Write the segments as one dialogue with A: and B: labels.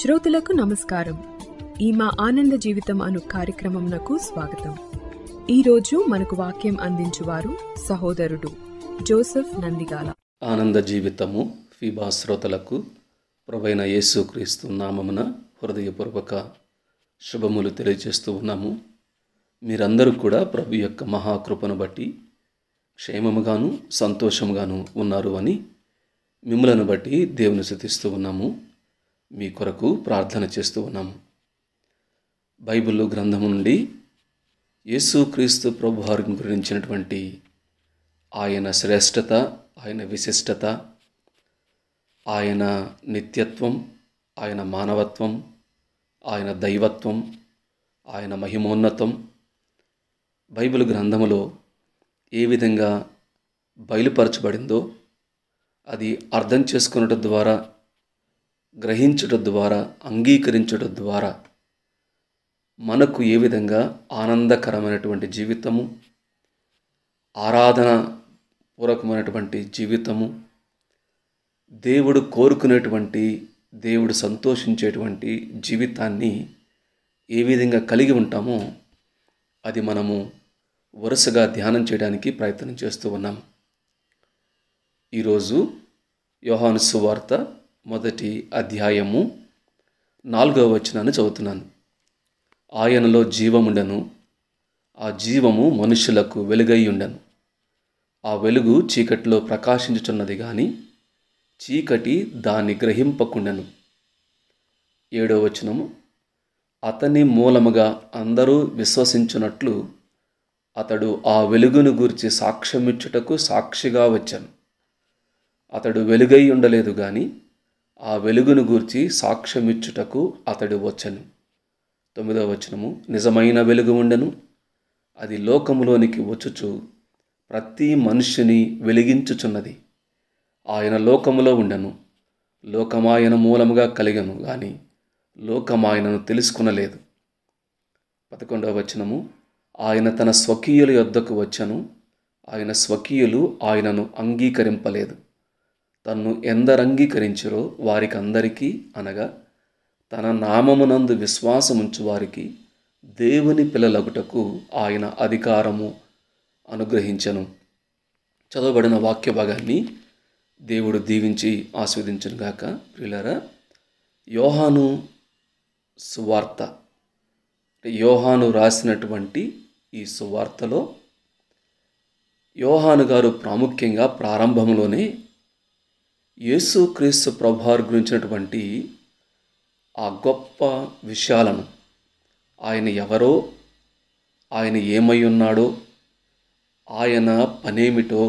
A: శ్రోతలకు నమస్కారం. ఈ మా ఆనంద జీవితం అను కార్యక్రమంనకు స్వాగతం. ఈరోజు మనకు వాక్యం అందించువారు సహోదరుడు జోసెఫ్ నందిగాల.
B: ఆనంద జీవితము ఫీబా శ్రోతలకు ప్రభువైన యేసుక్రీస్తు నామమున హృదయపూర్వక శుభములు తెలియజేస్తూ ఉన్నాము. మీరందరూ కూడా ప్రభు యొక్క మహాకృపను బట్టి క్షేమముగాను సంతోషముగాను ఉన్నారు అని మిమ్మలను బట్టి దేవుని స్తుతిస్తూ ఉన్నాము. మీ కొరకు ప్రార్థన చేస్తూ ఉన్నాము. బైబిల్ గ్రంథము నుండి యేసుక్రీస్తు ప్రభు వారిని గురించినటువంటి ఆయన శ్రేష్టత, ఆయన విశిష్టత, ఆయన నిత్యత్వం, ఆయన మానవత్వం, ఆయన దైవత్వం, ఆయన మహిమోన్నతం బైబిల్ గ్రంథములో ఏ విధంగా బయలుపరచబడిందో అది అర్థం చేసుకునడం ద్వారా, గ్రహించడం ద్వారా, అంగీకరించడం ద్వారా మనకు ఏ విధంగా ఆనందకరమైనటువంటి జీవితము, ఆరాధన పూర్వకమైనటువంటి జీవితము, దేవుడు కోరుకునేటువంటి, దేవుడు సంతోషించేటువంటి జీవితాన్ని ఏ విధంగా కలిగి ఉంటామో అది మనము వరుసగా ధ్యానం చేయడానికి ప్రయత్నం చేస్తూ ఉన్నాం. ఈరోజు యోహాను సువార్త 1వ అధ్యాయము 4వ వచనాన్ని చదువుతున్నాను. ఆయనలో జీవముండెను, ఆ జీవము మనుషులకు వెలుగై ఉండెను. ఆ వెలుగు చీకటిలో ప్రకాశించుచున్నది గాని చీకటి దాన్ని గ్రహింపకుండెను. 7వ వచనము, అతని మూలముగా అందరూ విశ్వసించున్నట్లు అతడు ఆ వెలుగును గూర్చి సాక్ష్యమిచ్చుటకు సాక్షిగా వచ్చాను. అతడు వెలుగై ఉండలేదు గాని ఆ వెలుగును గూర్చి సాక్ష్యమిచ్చుటకు అతడు వచ్చెను. 9వ వచనము, నిజమైన వెలుగు ఉండెను, అది లోకములోనికి వచ్చుచు ప్రతి మనుష్యుని వెలిగించుచున్నది. ఆయన లోకములో ఉండెను, లోకమాయన మూలముగా కలిగెను గాని లోకమాయనను తెలుసుకునలేదు. 11వ వచనము, ఆయన తన స్వకీయుల యొద్దకు వచ్చెను, ఆయన స్వకీయులు ఆయనను అంగీకరింపలేదు. తన్ను ఎందరు అంగీకరించిరో వారికందరికీ, అనగా తన నామమునందు విశ్వాసముంచు వారికి దేవుని పిల్లలగుటకు ఆయన అధికారము అనుగ్రహించెను. చదవబడిన వాక్య భాగాన్ని దేవుడు దీవించి ఆస్వాదించునుగాక. ప్రియులారా, యోహాను సువార్త, యోహాను రాసినటువంటి ఈ సువార్తలో యోహాను గారు ప్రాముఖ్యంగా ప్రారంభంలోనే యేసుక్రీస్తు ప్రభువారి గురించినటువంటి ఆ గొప్ప విషయాలను, ఆయన ఎవరో, ఆయన ఏమై ఉన్నాడో, ఆయన పనేమిటో,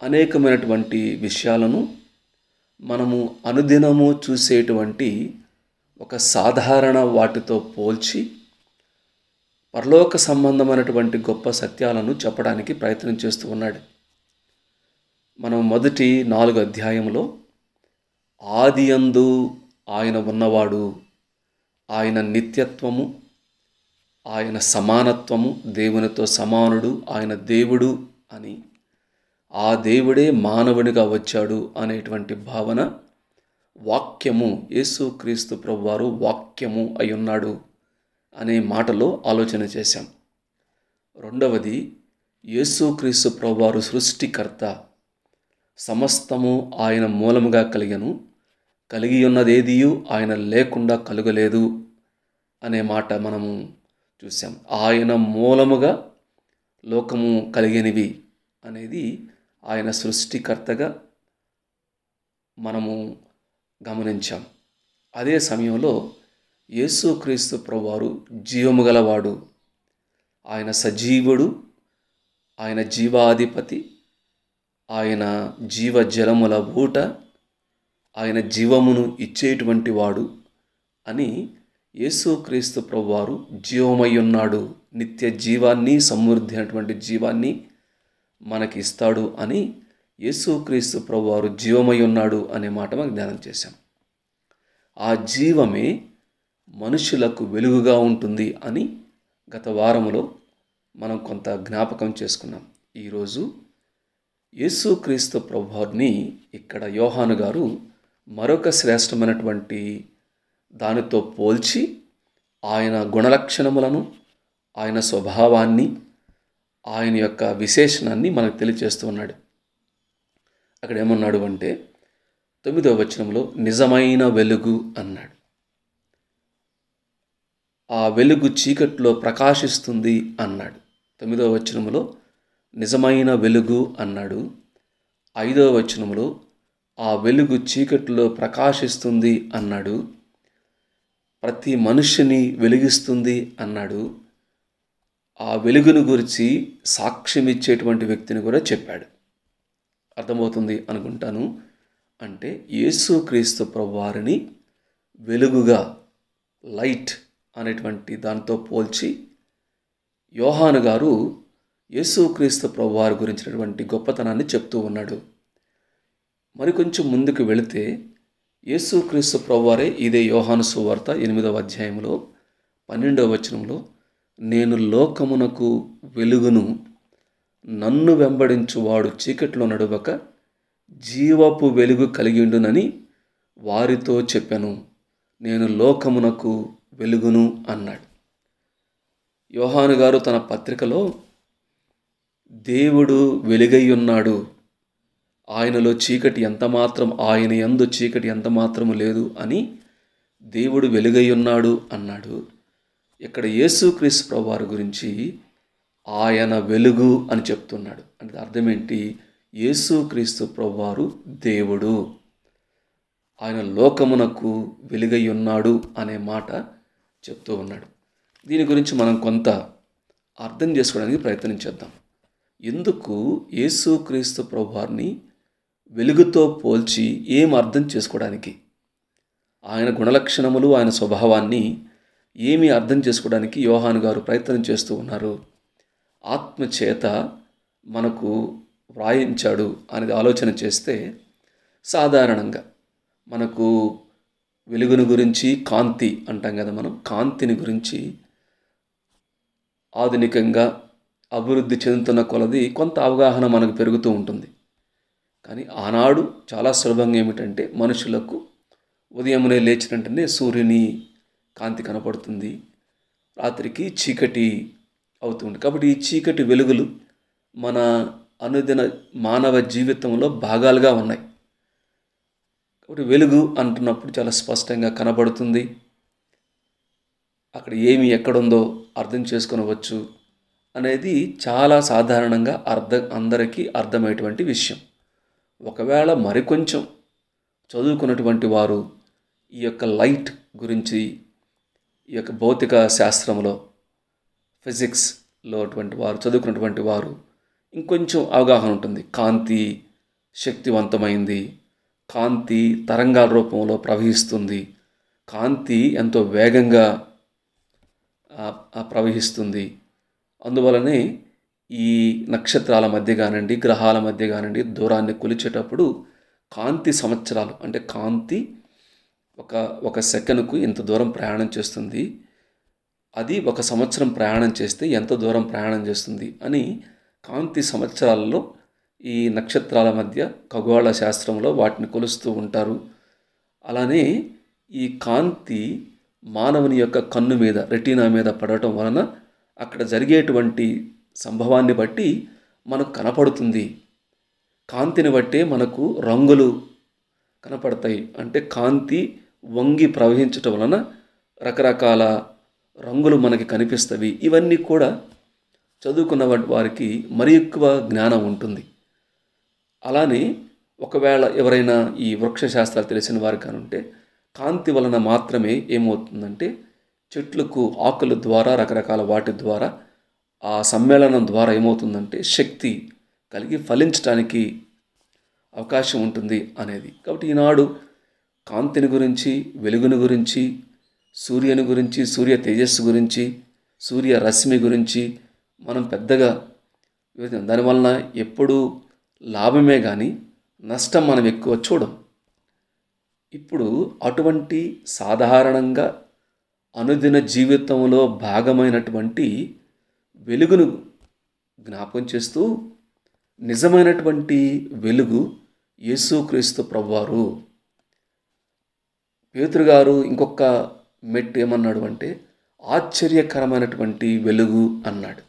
B: అనేకమైనటువంటి విషయాలను మనము అనుదినము చూసేటువంటి ఒక సాధారణ వాటితో పోల్చి పరలోక సంబంధమైనటువంటి గొప్ప సత్యాలను చెప్పడానికి ప్రయత్నం చేస్తూ ఉన్నాడు. మనం మొదటి 4 అధ్యాయంలో ఆదియందు ఆయన ఉన్నవాడు, ఆయన నిత్యత్వము, ఆయన సమానత్వము, దేవునితో సమానుడు, ఆయన దేవుడు అని, ఆ దేవుడే మానవునిగా వచ్చాడు అనేటువంటి భావన, వాక్యము, యేసుక్రీస్తు ప్రభువారు వాక్యము అయి ఉన్నాడు అనే మాటలో ఆలోచన చేశాం. రెండవది, యేసుక్రీస్తు ప్రభువారు సృష్టికర్త, సమస్తము ఆయన మూలముగా కలిగెను, కలిగి ఉన్నదేదియు ఆయన లేకుండా కలుగలేదు అనే మాట మనము చూసాం. ఆయన మూలముగా లోకము కలిగినవి అనేది ఆయన సృష్టికర్తగా మనము గమనించాం. అదే సమయంలో యేసుక్రీస్తు ప్రభువారు జీవము గలవాడు, ఆయన సజీవుడు, ఆయన జీవాధిపతి, ఆయన జీవజలముల ఊట, ఆయన జీవమును ఇచ్చేటువంటి వాడు అని యేసుక్రీస్తు ప్రభువారు జీవమై ఉన్నాడు, నిత్య జీవాన్ని, సమృద్ధి అయినటువంటి జీవాన్ని మనకి ఇస్తాడు అని యేసుక్రీస్తు ప్రభువారు జీవమై ఉన్నాడు అనే మాట మనం ధ్యానం చేశాం. ఆ జీవమే మనుషులకు వెలుగుగా ఉంటుంది అని గత వారములో మనం కొంత జ్ఞాపకం చేసుకున్నాం. ఈరోజు యేసుక్రీస్తు ప్రభువారిని ఇక్కడ యోహాను గారు మరొక శ్రేష్టమైనటువంటి దానితో పోల్చి ఆయన గుణలక్షణములను, ఆయన స్వభావాన్ని, ఆయన యొక్క విశేషణాన్ని మనకు తెలియజేస్తూ ఉన్నాడు. అక్కడ ఏమన్నాడు అంటే 9వ వచనంలో నిజమైన వెలుగు అన్నాడు. ఆ వెలుగు చీకట్లో ప్రకాశిస్తుంది అన్నాడు. 9వ వచనంలో నిజమైన వెలుగు అన్నాడు. 5వ వచనంలో ఆ వెలుగు చీకట్లో ప్రకాశిస్తుంది అన్నాడు. ప్రతి మనిషిని వెలిగిస్తుంది అన్నాడు. ఆ వెలుగును గురించి సాక్ష్యం ఇచ్చేటువంటి వ్యక్తిని కూడా చెప్పాడు. అర్థమవుతుంది అనుకుంటాను. అంటే యేసుక్రీస్తు ప్రభువారిని వెలుగుగా, లైట్ అనేటువంటి దాంతో పోల్చి యోహాను గారు యేసుక్రీస్తు ప్రభువారి గురించినటువంటి గొప్పతనాన్ని చెప్తూ ఉన్నాడు. మరికొంచెం ముందుకు వెళితే యేసుక్రీస్తు ప్రభువారే ఇదే యోహాను సువార్త 8వ అధ్యాయంలో 12వ వచనంలో నేను లోకమునకు వెలుగును, నన్ను వెంబడించువాడు చీకట్లో నడువక జీవపు వెలుగు కలిగిండునని వారితో చెప్పాను. నేను లోకమునకు వెలుగును అన్నాడు. యోహాను గారు తన పత్రికలో దేవుడు వెలుగై ఉన్నాడు, ఆయనలో చీకటి ఎంతమాత్రం, ఆయన యందు చీకటి ఎంతమాత్రము లేదు అని దేవుడు వెలుగై ఉన్నాడు అన్నాడు. ఇక్కడ యేసుక్రీస్తు ప్రభువారి గురించి ఆయన వెలుగు అని చెప్తున్నాడు. అంటే అర్థం ఏంటి? యేసుక్రీస్తు ప్రభువారు దేవుడు, ఆయన లోకమునకు వెలుగై ఉన్నాడు అనే మాట చెప్తూ ఉన్నాడు. దీని గురించి మనం కొంత అర్థం చేసుకోవడానికి ప్రయత్నం చేద్దాం. ఎందుకు యేసుక్రీస్తు ప్రభువారిని వెలుగుతో పోల్చి ఏం అర్థం చేసుకోవడానికి, ఆయన గుణలక్షణములు, ఆయన స్వభావాన్ని ఏమి అర్థం చేసుకోవడానికి యోహాను గారు ప్రయత్నం చేస్తూ ఉన్నారు? ఆత్మచేత మనకు వ్రాయించాడు అనేది ఆలోచన చేస్తే సాధారణంగా మనకు వెలుగును గురించి, కాంతి అంటాం కదా, మనం కాంతిని గురించి ఆధునికంగా అభివృద్ధి చెందుతున్న కొలది కొంత అవగాహన మనకు పెరుగుతూ ఉంటుంది. కానీ ఆనాడు చాలా సులభంగా ఏమిటంటే మనుషులకు ఉదయమునే లేచిన వెంటనే సూర్యుని కాంతి కనపడుతుంది, రాత్రికి చీకటి అవుతుంది. కాబట్టి ఈ చీకటి వెలుగులు మన అనుదిన మానవ జీవితంలో భాగాలుగా ఉన్నాయి. కాబట్టి వెలుగు అంటున్నప్పుడు చాలా స్పష్టంగా కనబడుతుంది, అక్కడ ఏమి ఎక్కడుందో అర్థం చేసుకొనవచ్చు అనేది చాలా సాధారణంగా అందరికీ అర్థమయ్యేటువంటి విషయం. ఒకవేళ మరికొంచెం చదువుకున్నటువంటి వారు ఈ యొక్క లైట్ గురించి, ఈ యొక్క భౌతిక శాస్త్రంలో, ఫిజిక్స్లో అటువంటి వారు చదువుకున్నటువంటి వారు ఇంకొంచెం అవగాహన ఉంటుంది. కాంతి శక్తివంతమైంది, కాంతి తరంగాల రూపంలో ప్రవహిస్తుంది, కాంతి ఎంతో వేగంగా ప్రవహిస్తుంది. అందువలనే ఈ నక్షత్రాల మధ్య కానివ్వండి, గ్రహాల మధ్య కానివ్వండి, దూరాన్ని కొలిచేటప్పుడు కాంతి సంవత్సరాలు, అంటే కాంతి ఒక సెకనుకు ఎంత దూరం ప్రయాణం చేస్తుంది, అది 1 సంవత్సరం ప్రయాణం చేస్తే ఎంత దూరం ప్రయాణం చేస్తుంది అని కాంతి సంవత్సరాలలో ఈ నక్షత్రాల మధ్య ఖగోళ శాస్త్రంలో వాటిని కొలుస్తూ ఉంటారు. అలానే ఈ కాంతి మానవుని యొక్క కన్ను మీద, రెటీనా మీద పడటం వలన అక్కడ జరిగేటువంటి సంభవాన్ని బట్టి మనకు కనపడుతుంది. కాంతిని బట్టే మనకు రంగులు కనపడతాయి. అంటే కాంతి వంగి ప్రవహించటం వలన రకరకాల రంగులు మనకి కనిపిస్తవి. ఇవన్నీ కూడా చదువుకున్న వారికి మరి ఎక్కువ జ్ఞానం ఉంటుంది. అలానే ఒకవేళ ఎవరైనా ఈ వృక్షశాస్త్రాలు తెలిసిన వారు కానుంటే కాంతి వలన మాత్రమే ఏమవుతుందంటే చెట్లకు ఆకుల ద్వారా, రకరకాల వాటి ద్వారా, ఆ సమ్మేళనం ద్వారా ఏమవుతుందంటే శక్తి కలిగి ఫలించడానికి అవకాశం ఉంటుంది అనేది. కాబట్టి ఈనాడు కాంతిని గురించి, వెలుగుని గురించి, సూర్యుని గురించి, సూర్య తేజస్సు గురించి, సూర్య రశ్మి గురించి మనం పెద్దగా దానివలన ఎప్పుడూ లాభమే కానీ నష్టం మనం ఎక్కువ చూడం. ఇప్పుడు అటువంటి సాధారణంగా అనుదిన జీవితంలో భాగమైనటువంటి వెలుగును జ్ఞాపకం చేస్తూ నిజమైనటువంటి వెలుగు యేసుక్రీస్తు ప్రభువారు. పేతురు గారు ఇంకొక మెట్టు ఏమన్నాడు అంటే ఆశ్చర్యకరమైనటువంటి వెలుగు అన్నాడు.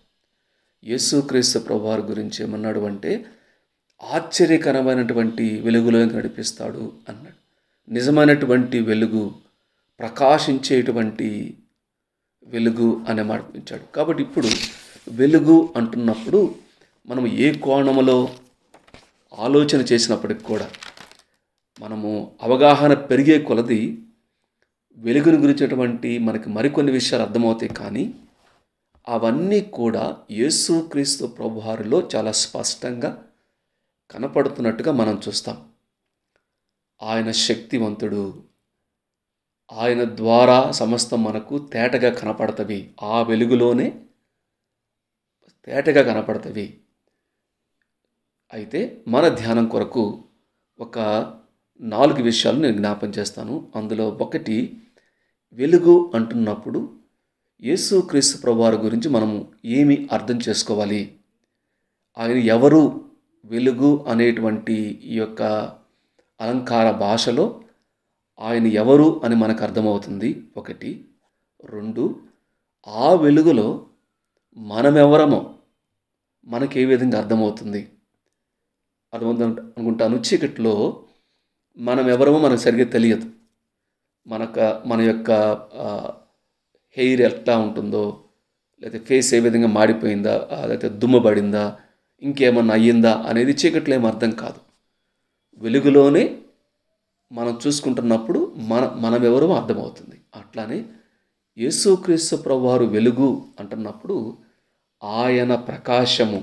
B: యేసుక్రీస్తు ప్రభువారి గురించి ఏమన్నాడు అంటే ఆశ్చర్యకరమైనటువంటి వెలుగులోకి నడిపిస్తాడు అన్నాడు. నిజమైనటువంటి వెలుగు, ప్రకాశించేటువంటి వెలుగు అనే మాట ఇచ్చాడు. కాబట్టి ఇప్పుడు వెలుగు అంటున్నప్పుడు మనం ఏ కోణంలో ఆలోచన చేసినప్పటికి కూడా మనము అవగాహన పెరిగే కొలది వెలుగుని గురించినటువంటి మనకి మరికొన్ని విషయాలు అర్థమవుతాయి. కానీ అవన్నీ కూడా యేసుక్రీస్తు ప్రభువారిలో చాలా స్పష్టంగా కనపడుతున్నట్టుగా మనం చూస్తాం. ఆయన శక్తివంతుడు, ఆయన ద్వారా సమస్తం మనకు తేటగా కనపడతవి. ఆ వెలుగులోనే తేటగా కనపడతవి. అయితే మన ధ్యానం కొరకు ఒక 4 విషయాలు నేను జ్ఞాపం చేస్తాను. అందులో ఒకటి, వెలుగు అంటున్నప్పుడు యేసుక్రీస్తు ప్రభువారి గురించి మనము ఏమి అర్థం చేసుకోవాలి, ఆయన ఎవరు, వెలుగు అనేటువంటి ఈ యొక్క అలంకార భాషలో ఆయన ఎవరు అని మనకు అర్థమవుతుంది. ఒకటి. 2, ఆ వెలుగులో మనమెవరమో మనకి ఏ విధంగా అర్థమవుతుంది అనుకుంటాను. చీకట్లో మనం ఎవరమో మనకు సరిగ్గా తెలియదు. మన యొక్క హెయిర్ ఎట్లా ఉంటుందో, లేకపోతే ఫేస్ ఏ విధంగా మాడిపోయిందా, లేకపోతే దుమ్మబడిందా, ఇంకేమన్నా అయ్యిందా అనేది చీకట్లో ఏం అర్థం కాదు. వెలుగులోనే మనం చూసుకుంటున్నప్పుడు మనమెవరో అర్థమవుతుంది. అట్లానే యేసుక్రీస్తు ప్రభువారు వెలుగు అంటున్నప్పుడు ఆయన ప్రకాశము,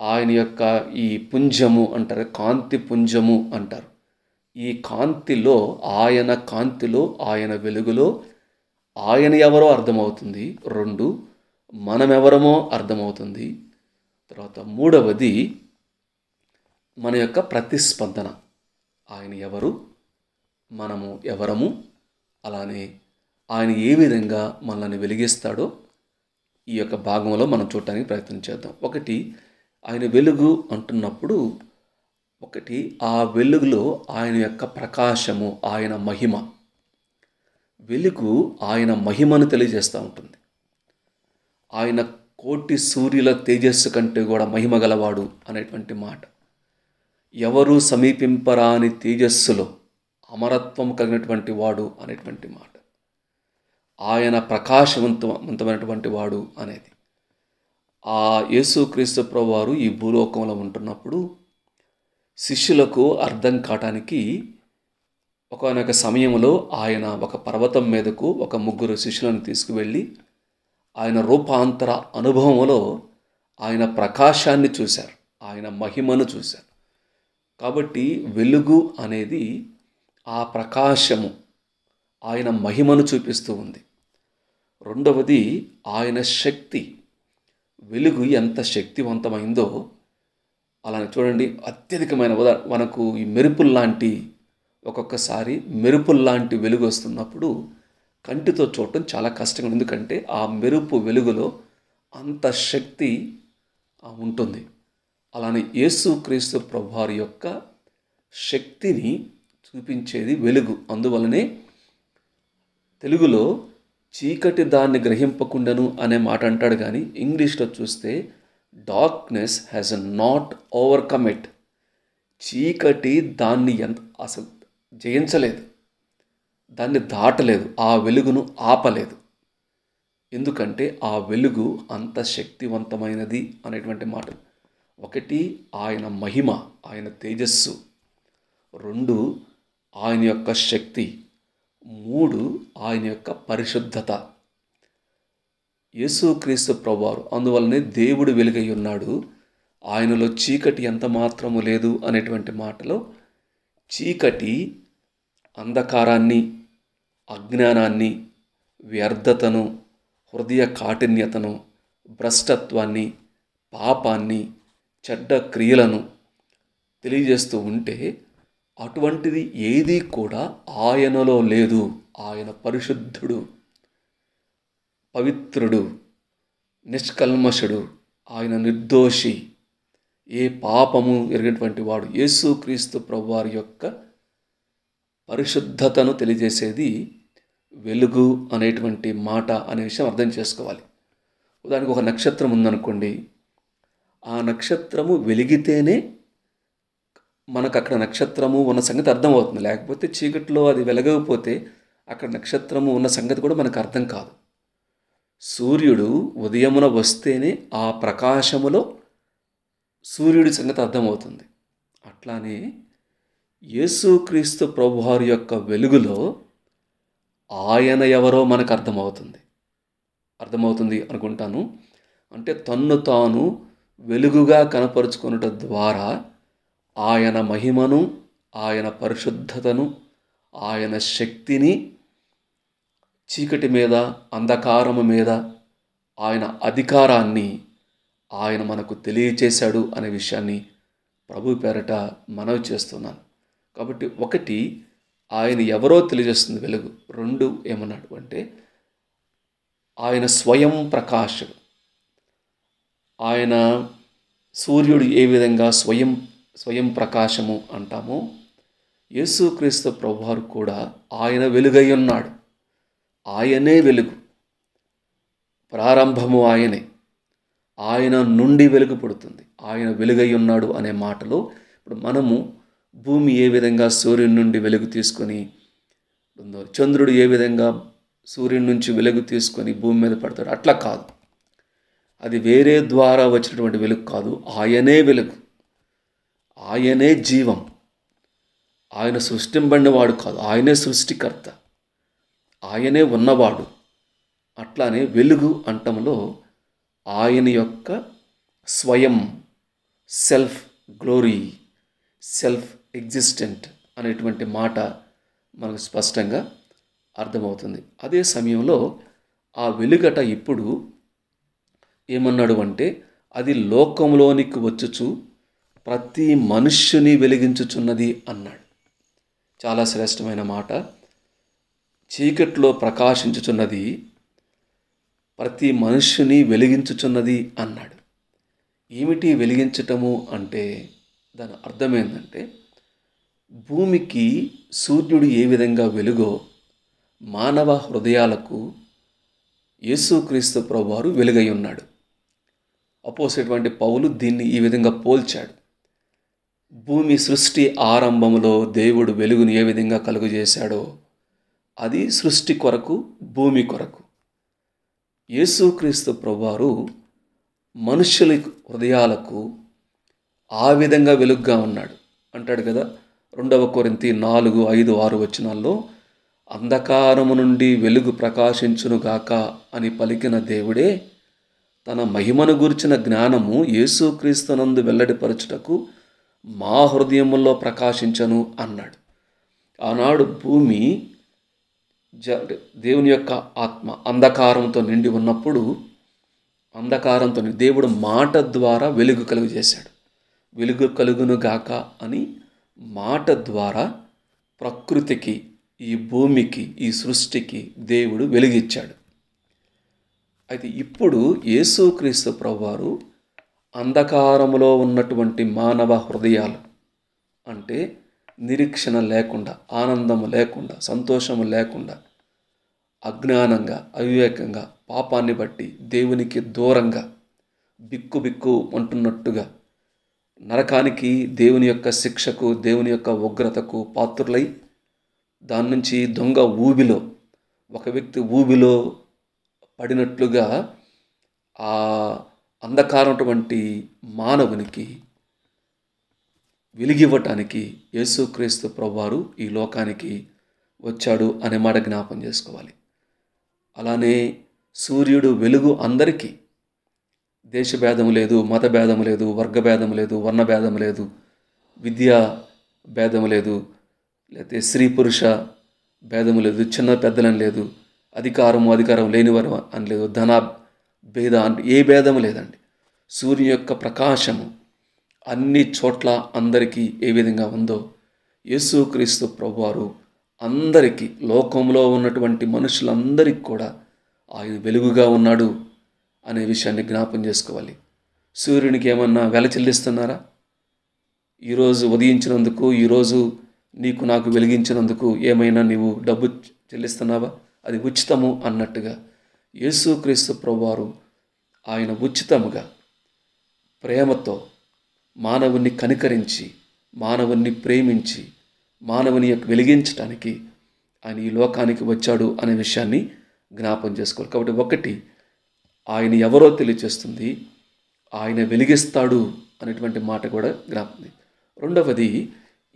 B: ఆయన యొక్క ఈ పుంజము అంటారు, కాంతి పుంజము అంటారు. ఈ కాంతిలో, ఆయన కాంతిలో, ఆయన వెలుగులో ఆయన ఎవరో అర్థమవుతుంది. 2, మనమెవరమో అర్థమవుతుంది. తర్వాత 3వది మన యొక్క ప్రతిస్పందన. ఆయన ఎవరు, మనము ఎవరము, అలానే ఆయన ఏ విధంగా మనల్ని వెలిగిస్తాడో ఈ యొక్క భాగంలో మనం చూడటానికి ప్రయత్నం చేద్దాం. ఒకటి, ఆయన వెలుగు అంటున్నప్పుడు ఒకటి, ఆ వెలుగులో ఆయన యొక్క ప్రకాశము, ఆయన మహిమ. వెలుగు ఆయన మహిమను తెలియజేస్తూ ఉంటుంది. ఆయన కోటి సూర్యుల తేజస్సు కంటే కూడా మహిమ గలవాడు అనేటువంటి మాట. ఎవరు సమీపింపరాని తేజస్సులో అమరత్వం కలిగినటువంటి వాడు అనేటువంటి మాట. ఆయన ప్రకాశవంతమైనటువంటి వాడు అనేది. ఆ యేసుక్రీస్తు ప్రభువారు ఈ భూలోకంలో ఉంటున్నప్పుడు శిష్యులకు అర్థం కావటానికి ఒకనొక సమయంలో ఆయన ఒక పర్వతం మీదకు ఒక 3 శిష్యులను తీసుకువెళ్ళి ఆయన రూపాంతర అనుభవంలో ఆయన ప్రకాశాన్ని చూశారు, ఆయన మహిమను చూశారు. కాబట్టి వెలుగు అనేది ఆ ప్రకాశము, ఆయన మహిమను చూపిస్తూ ఉంది. 2వది ఆయన శక్తి. వెలుగు ఎంత శక్తివంతమైందో అలానే చూడండి. అత్యధికమైన మనకు ఈ మెరుపుల్లాంటి, ఒక్కొక్కసారి మెరుపుల్లాంటి వెలుగు వస్తున్నప్పుడు కంటితో చూడటం చాలా కష్టంగా, ఎందుకంటే ఆ మెరుపు వెలుగులో అంత శక్తి ఉంటుంది. అలానే యేసుక్రీస్తు ప్రభువారి యొక్క శక్తిని చూపించేది వెలుగు. అందువలనే తెలుగులో చీకటి దాన్ని గ్రహింపకుండాను అనే మాట అంటాడు, కానీ ఇంగ్లీష్లో చూస్తే darkness has not overcome it. చీకటి దాన్ని అసలు జయించలేదు, దాన్ని దాటలేదు, ఆ వెలుగును ఆపలేదు. ఎందుకంటే ఆ వెలుగు అంత శక్తివంతమైనది అనేటువంటి మాట. ఒకటి, ఆయన మహిమ, ఆయన తేజస్సు. 2, ఆయన యొక్క శక్తి. 3, ఆయన యొక్క పరిశుద్ధత. యేసుక్రీస్తు ప్రభువారు అందువల్లనే దేవుడు వెలుగై ఉన్నాడు, ఆయనలో చీకటి ఎంత మాత్రము లేదు అనేటువంటి మాటలో చీకటి అంధకారాన్ని, అజ్ఞానాన్ని, వ్యర్థతను, హృదయ కాఠిన్యతను, భ్రష్టత్వాన్ని, పాపాన్ని, చెడ్డ క్రియలను తెలియజేస్తూ ఉంటే అటువంటిది ఏదీ కూడా ఆయనలో లేదు. ఆయన పరిశుద్ధుడు, పవిత్రుడు, నిష్కల్మషుడు, ఆయన నిర్దోషి, ఏ పాపము ఎరిగినటువంటి వాడు. యేసుక్రీస్తు ప్రభువారి యొక్క పరిశుద్ధతను తెలియజేసేది వెలుగు అనేటువంటి మాట అనే విషయం అర్థం చేసుకోవాలి. ఉదాహరణకు ఒక నక్షత్రం ఉందనుకోండి, ఆ నక్షత్రము వెలిగితేనే మనకు అక్కడ నక్షత్రము ఉన్న సంగతి అర్థమవుతుంది. లేకపోతే చీకట్లో అది వెలగకపోతే అక్కడ నక్షత్రము ఉన్న సంగతి కూడా మనకు అర్థం కాదు. సూర్యుడు ఉదయమున వస్తేనే ఆ ప్రకాశములో సూర్యుడి సంగతి అర్థమవుతుంది. అట్లానే యేసుక్రీస్తు ప్రభువారి యొక్క వెలుగులో ఆయన ఎవరో మనకు అర్థమవుతుంది అనుకుంటాను. అంటే తన్ను తాను వెలుగుగా కనపరుచుకొనుట ద్వారా ఆయన మహిమను, ఆయన పరిశుద్ధతను, ఆయన శక్తిని చీకటి మీద, అంధకారము మీద ఆయన అధికారాన్ని ఆయన మనకు తెలియచేశాడు అనే విషయాన్ని ప్రభు పేరట మనవి చేస్తున్నాను. కాబట్టి ఒకటి, ఆయన ఎవరో తెలియజేస్తుంది వెలుగు. రెండు, ఏమన్నాడు అంటే ఆయన స్వయం ప్రకాశుడు. ఆయన సూర్యుడు ఏ విధంగా స్వయం ప్రకాశము అంటామో, యేసుక్రీస్తు ప్రభువారు కూడా ఆయన వెలుగై ఉన్నాడు. ఆయనే వెలుగు, ప్రారంభము ఆయనే, ఆయన నుండి వెలుగు పుడుతుంది. ఆయన వెలుగై ఉన్నాడు అనే మాటలో ఇప్పుడు మనము భూమి ఏ విధంగా సూర్యుని నుండి వెలుగు తీసుకొని ఉందో, చంద్రుడు ఏ విధంగా సూర్యుని నుంచి వెలుగు తీసుకొని భూమి మీద పడతాడు, అట్లా కాదు. అది వేరే ద్వారా వచ్చినటువంటి వెలుగు కాదు. ఆయనే వెలుగు, ఆయనే జీవం. ఆయన సృష్టింపబడినవాడు కాదు, ఆయనే సృష్టికర్త, ఆయనే ఉన్నవాడు. అట్లానే వెలుగు అంటంలో ఆయన యొక్క స్వయం, సెల్ఫ్ గ్లోరీ, సెల్ఫ్ ఎగ్జిస్టెంట్ అనేటువంటి మాట మనకు స్పష్టంగా అర్థమవుతుంది. అదే సమయంలో ఆ వెలుగట ఇప్పుడు ఏమన్నాడు అంటే అది లోకంలోనికి వచ్చుచు ప్రతి మనుష్యుని వెలిగించుచున్నది అన్నాడు. చాలా శ్రేష్టమైన మాట. చీకట్లో ప్రకాశించుచున్నది ప్రతి మనుష్యుని వెలిగించుచున్నది అన్నాడు. ఏమిటి వెలిగించటము అంటే దాని అర్థం ఏంటంటే, భూమికి సూర్యుడు ఏ విధంగా వెలుగో మానవ హృదయాలకు యేసుక్రీస్తు ప్రభువారు వెలుగై ఉన్నాడు. అపోస్తలుడైనటువంటి పౌలు దీన్ని ఈ విధంగా పోల్చాడు. భూమి సృష్టి ఆరంభంలో దేవుడు వెలుగును ఏ విధంగా కలుగజేశాడో అది సృష్టి కొరకు, భూమి కొరకు. యేసుక్రీస్తు ప్రభువారు మనుష్యుల హృదయాలకు ఆ విధంగా వెలుగుగా ఉన్నాడు అంటాడు కదా. 2 కొరింథీ 4:5-6 వచనాల్లో అంధకారము నుండి వెలుగు ప్రకాశించునుగాక అని పలికిన దేవుడే తన మహిమను గురించిన జ్ఞానము యేసుక్రీస్తునందు వెల్లడిపరచుటకు మా హృదయముల్లో ప్రకాశించను అన్నాడు. ఆనాడు భూమి దేవుని యొక్క ఆత్మ అంధకారంతో నిండి ఉన్నప్పుడు, అంధకారంతో దేవుడు మాట ద్వారా వెలుగు కలుగు చేశాడు. వెలుగు కలుగును గాక అని మాట ద్వారా ప్రకృతికి, ఈ భూమికి, ఈ సృష్టికి దేవుడు వెలుగిచ్చాడు. అయితే ఇప్పుడు యేసుక్రీస్తు ప్రభువారు అంధకారములో ఉన్నటువంటి మానవ హృదయాలు, అంటే నిరీక్షణ లేకుండా, ఆనందము లేకుండా, సంతోషము లేకుండా, అజ్ఞానంగా, అవివేకంగా, పాపాన్ని బట్టి దేవునికి దూరంగా బిక్కు అంటున్నట్టుగా నరకానికి, దేవుని యొక్క శిక్షకు, దేవుని యొక్క ఉగ్రతకు పాత్రులై దాని నుంచి దొంగ ఊబిలో, ఒక వ్యక్తి ఊబిలో పడినట్లుగా ఆ అంధకారమైనటువంటి మానవునికి వెలిగివ్వటానికి యేసుక్రీస్తు ప్రభువారు ఈ లోకానికి వచ్చాడు అనే మాట జ్ఞాపం చేసుకోవాలి. అలానే సూర్యుడు వెలుగు అందరికీ, దేశభేదము లేదు, మత భేదము లేదు, వర్గ భేదము లేదు, వర్ణ భేదము లేదు, విద్యా భేదము లేదు, లేకపోతే స్త్రీ పురుష భేదము లేదు, చిన్న పెద్దలని లేదు, అధికారం లేనివారు అని లేదు, ధన భేద అంటే ఏ భేదము లేదండి. సూర్యుని యొక్క ప్రకాశము అన్ని చోట్ల అందరికీ ఏ విధంగా ఉందో యేసుక్రీస్తు ప్రభువారు అందరికీ, లోకంలో ఉన్నటువంటి మనుషులందరికీ కూడా ఆయన వెలుగుగా ఉన్నాడు అనే విషయాన్ని జ్ఞాపం చేసుకోవాలి. సూర్యునికి ఏమన్నా వెల చెల్లిస్తున్నారా? ఈరోజు ఉదయించినందుకు, ఈరోజు నాకు వెలిగించినందుకు ఏమైనా నీవు డబ్బు చెల్లిస్తున్నావా, అది ఉచితము అన్నట్టుగా యేసుక్రీస్తు ప్రభువారు ఆయన ఉచితముగా ప్రేమతో మానవుని కనికరించి, మానవుని ప్రేమించి, మానవుని యొక్క వెలిగించడానికి ఆయన ఈ లోకానికి వచ్చాడు అనే విషయాన్ని జ్ఞాపం చేసుకోవాలి. కాబట్టి ఒకటి, ఆయన ఎవరో తెలియచేస్తుంది, ఆయన వెలిగిస్తాడు అనేటువంటి మాట కూడా జ్ఞాపకం. రెండవది,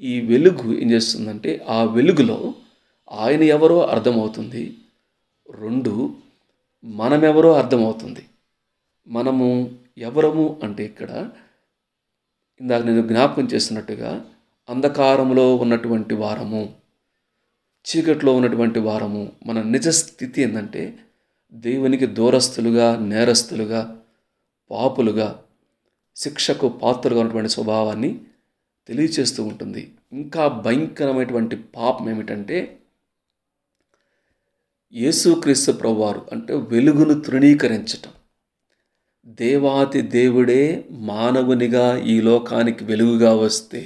B: ఈ వెలుగు ఏం చేస్తుందంటే ఆ వెలుగులో ఆయన ఎవరో అర్థమవుతుంది. రెండు, మనమెవరో అర్థమవుతుంది. మనము ఎవరము అంటే ఇక్కడ ఇందాక నేను జ్ఞాపకం చేస్తున్నట్టుగా అంధకారంలో ఉన్నటువంటి వారము, చీకట్లో ఉన్నటువంటి వారము. మన నిజ స్థితి ఏంటంటే దేవునికి దూరస్తులుగా, నేరస్తులుగా, పాపులుగా, శిక్షకు పాత్రలుగా ఉన్నటువంటి స్వభావాన్ని తెలియచేస్తూ ఉంటుంది. ఇంకా భయంకరమైనటువంటి పాపం ఏమిటంటే యేసుక్రీస్తు ప్రభువారు అంటే వెలుగును తృణీకరించటం. దేవాతి దేవుడే మానవునిగా ఈ లోకానికి వెలుగుగా వస్తే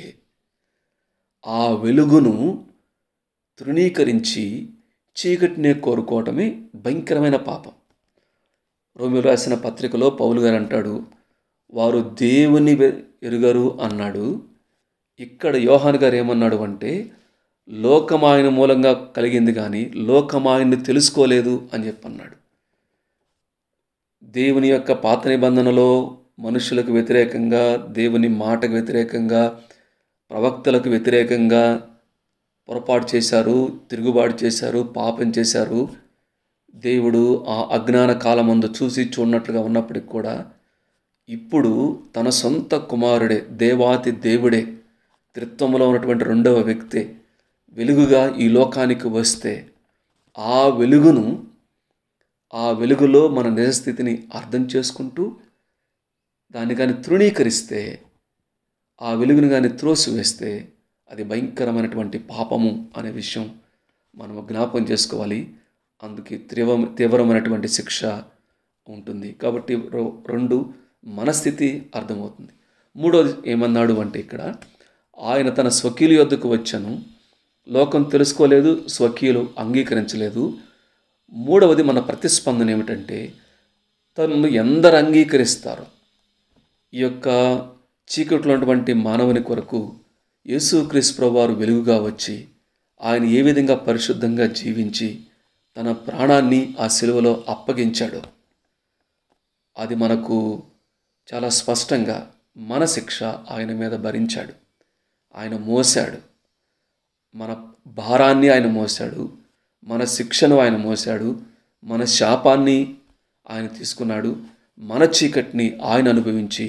B: ఆ వెలుగును తృణీకరించి చీకటినే కోరుకోవటమే భయంకరమైన పాపం. రోమీయులకు రాసిన పత్రికలో పౌలు గారు అంటాడు, వారు దేవుని ఎరుగరు అన్నాడు. ఇక్కడ యోహాను గారు ఏమన్నాడు అంటే, లోకం ఆయన మూలంగా కలిగింది కానీ లోకం ఆయన్ని తెలుసుకోలేదు అని చెప్పన్నాడు. దేవుని యొక్క పాత నిబంధనలో మనుషులకు వ్యతిరేకంగా, దేవుని మాటకు వ్యతిరేకంగా, ప్రవక్తలకు వ్యతిరేకంగా పొరపాటు చేశారు, తిరుగుబాటు చేశారు, పాపం చేశారు. దేవుడు ఆ అజ్ఞాన కాలమందు చూసి చూడనట్లుగా ఉన్నప్పటికి కూడా ఇప్పుడు తన సొంత కుమారుడే, దేవాతి దేవుడే, త్రిత్వంలో ఉన్నటువంటి రెండవ వ్యక్తే వెలుగుగా ఈ లోకానికి వస్తే ఆ వెలుగులో మన నిజస్థితిని అర్థం చేసుకుంటూ దాన్ని కానీ తృణీకరిస్తే, ఆ వెలుగును కానీ త్రోసివేస్తే అది భయంకరమైనటువంటి పాపము అనే విషయం మనము జ్ఞాపకం చేసుకోవాలి. అందుకే తీవ్రమైనటువంటి శిక్ష ఉంటుంది. కాబట్టి రెండు, మన స్థితి అర్థమవుతుంది. మూడోది ఏమన్నాడు అంటే ఇక్కడ, ఆయన తన స్వకీయుల యొద్దకు వచ్చాను, లోకం తెలుసుకోలేదు, స్వకీయులు అంగీకరించలేదు. మూడవది మన ప్రతిస్పందన ఏమిటంటే, తనను ఎందరు అంగీకరిస్తారో ఈ యొక్క చీకట్లో ఉన్నటువంటి మానవుని కొరకు యేసుక్రీస్తు ప్రభువారు వెలుగుగా వచ్చి ఆయన ఏ విధంగా పరిశుద్ధంగా జీవించి తన ప్రాణాన్ని ఆ సిలువలో అప్పగించాడో అది మనకు చాలా స్పష్టంగా, మన శిక్ష ఆయన మీద భరించాడు, ఆయన మోసాడు, మన భారాన్ని ఆయన మోసాడు, మన శిక్షను ఆయన మోసాడు, మన శాపాన్ని ఆయన తీసుకున్నాడు, మన చీకటిని ఆయన అనుభవించి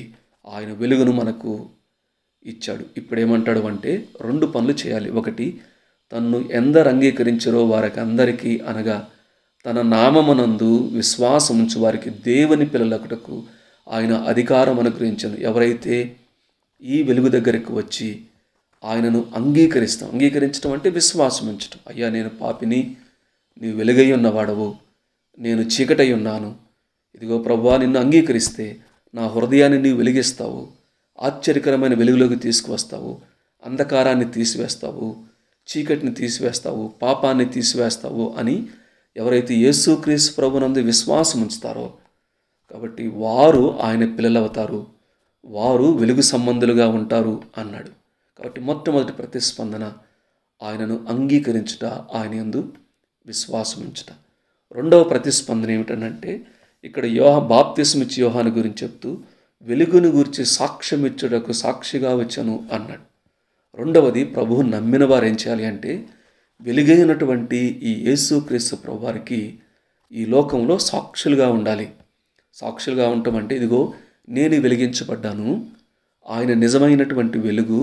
B: ఆయన వెలుగును మనకు ఇచ్చాడు. ఇప్పుడు ఏమంటాడు అంటే, రెండు పనులు చేయాలి. ఒకటి, తన్ను ఎందరు అంగీకరించారో వారికి అందరికీ, అనగా తన నామమునందు విశ్వాసం ఉంచు వారికి దేవుని పిల్లలకుటకు ఆయన అధికారం అనుగ్రహించను. ఎవరైతే ఈ వెలుగు దగ్గరికి వచ్చి ఆయనను అంగీకరించడం అంటే విశ్వాసం ఉంచటం. అయ్యా, నేను పాపిని, నీవు వెలుగై ఉన్నవాడవు, నేను చీకటై ఉన్నాను, ఇదిగో ప్రభువా, నిన్ను అంగీకరిస్తే నా హృదయాన్ని నీవు వెలిగిస్తావు, ఆశ్చర్యకరమైన వెలుగులోకి తీసుకువస్తావు, అంధకారాన్ని తీసివేస్తావు, చీకటిని తీసివేస్తావు, పాపాన్ని తీసివేస్తావు అని ఎవరైతే యేసుక్రీస్తు ప్రభునందు విశ్వాసం ఉంచుతారో, కాబట్టి వారు ఆయన పిల్లలవుతారు, వారు వెలుగు సంబంధులుగా ఉంటారు అన్నాడు. కాబట్టి మొట్టమొదటి ప్రతిస్పందన ఆయనను అంగీకరించుట, ఆయన యందు విశ్వాసం ఉంచుట. రెండవ ప్రతిస్పందన ఏమిటంటే, ఇక్కడ బాప్తిస్మిచ్చి యోహాను గురించి చెప్తూ వెలుగును గురించి సాక్ష్యం ఇచ్చుటకు సాక్షిగా వచ్చాను అన్నాడు. రెండవది, ప్రభువు నమ్మిన వారు ఏం చేయాలి అంటే, వెలుగైనటువంటి ఈ యేసుక్రీస్తు ప్రభువారికి ఈ లోకంలో సాక్షులుగా ఉండాలి. సాక్షులుగా ఉండటం అంటే, ఇదిగో నేను వెలిగించబడ్డాను, ఆయన నిజమైనటువంటి వెలుగు,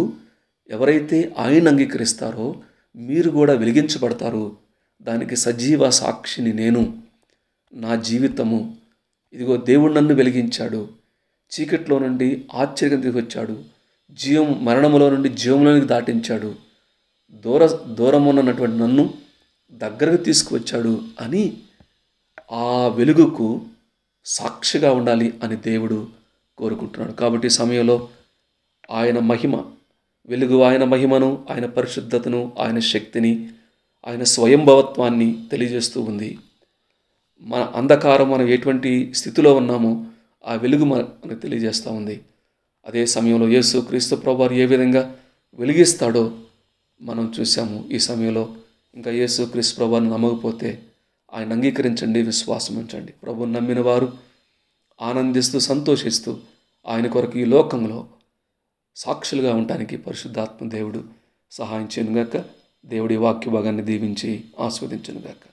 B: ఎవరైతే ఆయన అంగీకరిస్తారో మీరు కూడా వెలిగించబడతారు, దానికి సజీవ సాక్షిని నేను, నా జీవితము, ఇదిగో దేవుడు నన్ను వెలిగించాడు, చీకట్లో నుండి ఆశ్చర్యం తీసుకొచ్చాడు, మరణములో నుండి జీవంలోనికి దాటించాడు, దూరమున్నటువంటి నన్ను దగ్గరకు తీసుకువచ్చాడు అని ఆ వెలుగుకు సాక్షిగా ఉండాలి అని దేవుడు కోరుకుంటున్నాడు. కాబట్టి ఈ సమయంలో ఆయన మహిమ వెలుగు ఆయన మహిమను, ఆయన పరిశుద్ధతను, ఆయన శక్తిని, ఆయన స్వయంభవత్వాన్ని తెలియజేస్తూ ఉంది. మన అంధకారం మనం ఎటువంటి స్థితిలో ఉన్నామో ఆ వెలుగు మనకు తెలియజేస్తూ ఉంది. అదే సమయంలో యేసు క్రీస్తు ప్రభువారు ఏ విధంగా వెలిగిస్తాడో మనం చూసాము. ఈ సమయంలో ఇంకా యేసు క్రీస్తు ప్రభువారిని నమ్మకపోతే ఆయన అంగీకరించండి, విశ్వాసం ఉంచండి. ప్రభువుని నమ్మిన వారు ఆనందిస్తూ సంతోషిస్తూ ఆయన కొరకు ఈ లోకంలో సాక్షులుగా ఉండటానికి పరిశుద్ధాత్మ దేవుడు సహాయం చేయనుగాక. దేవుడి వాక్య భాగాన్ని దీవించి ఆస్వాదించునుగాక.